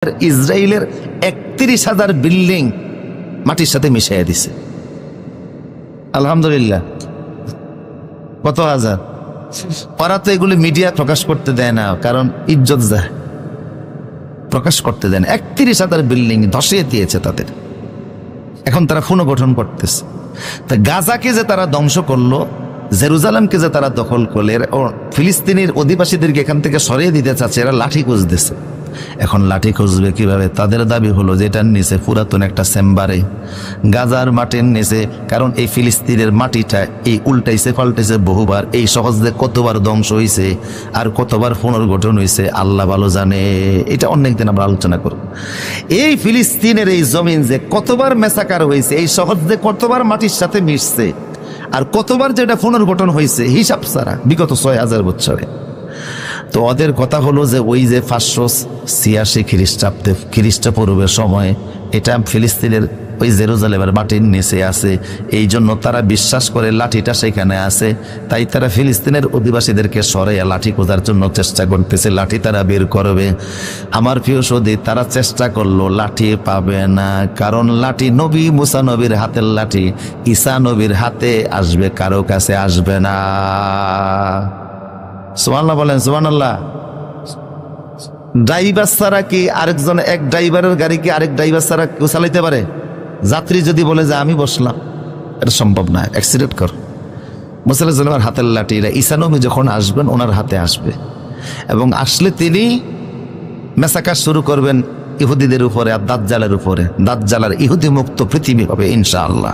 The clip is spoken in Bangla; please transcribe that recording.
ইসরায়েলের ৩১,০০০ বিল্ডিং মাটির সাথে মিশিয়ে দিছে। আলহামদুলিল্লাহ। কত হাজার? ওরা তো এগুলি মিডিয়া প্রকাশ করতে দেয় না, কারণ ইজ্জত যায়, প্রকাশ করতে দেয় না। ৩১,০০০ বিল্ডিং ধসিয়ে দিয়েছে তাদের। এখন তারা পুনর্গঠন করতেছে। তা গাজাকে যে তারা ধ্বংস করলো, জেরুজালেমকে যে তারা দখল করলে, ফিলিস্তিনের অধিবাসীদেরকে এখান থেকে সরিয়ে দিতে চাচ্ছে, এরা লাঠি খুঁজতেছে। এখন লাঠি খুঁজবে কিভাবে? তাদের দাবি হলো যে এটার নিচে পুরাতন একটা চেম্বারে, গাজার মাটির নিচে, কারণ এই ফিলিস্তিনের মাটিটা এই উল্টাইছে পাল্টাইছে বহুবার, এই সহজে কতবার ধ্বংস হয়েছে আর কতবার পুনর্গঠন হয়েছে আল্লাহ ভালো জানে। এটা অনেকদিন আমরা আলোচনা করব। এই ফিলিস্তিনের এই জমিন যে কতবার মেসাকার হয়েছে, এই সহজে কতবার মাটির সাথে মিশছে আর কতবার যেটা পুনর্গঠন হয়েছে হিসাব ছাড়া বিগত ৬,০০০ বছরে। তো ওদের কথা হলো যে ওই যে ৫৮৬ খ্রিস্টপূর্বের সময় এটা ফিলিস্তিনের ওই জেরুজালেমের মাটির নিচে আছে, এই জন্য তারা বিশ্বাস করে লাঠিটা সেখানে আছে। তাই তারা ফিলিস্তিনের অধিবাসীদেরকে সরাইয়া লাঠি খোঁজার জন্য চেষ্টা করতেছে, লাঠি তারা বের করবে। আমার প্রিয় সৌদি, তারা চেষ্টা করলো, লাঠি পাবে না, কারণ লাঠি নবী মুসা নবীর হাতের লাঠি, ঈসা নবীর হাতে আসবে, কারো কাছে আসবে না। সুবহানাল্লাহ বলেন, সুবহানাল্লাহ। ড্রাইভার ছাড়া কি আরেকজন, এক ড্রাইভারের গাড়ি কি আরেক ড্রাইভার ছাড়া কেউ চালাইতে পারে? যাত্রী যদি বলে যে আমি বসলাম, এটা সম্ভব না, অ্যাক্সিডেন্ট কর। মুসা আলাইহিস সালামের হাতের লাঠি, ঈসা নবী যখন আসবেন ওনার হাতে আসবে, এবং আসলে তিনি মেসাকার শুরু করবেন ইহুদিদের উপরে আর দাজ্জালের উপরে। দাজ্জাল আর ইহুদি মুক্ত পৃথিবী হবে ইনশাআল্লাহ।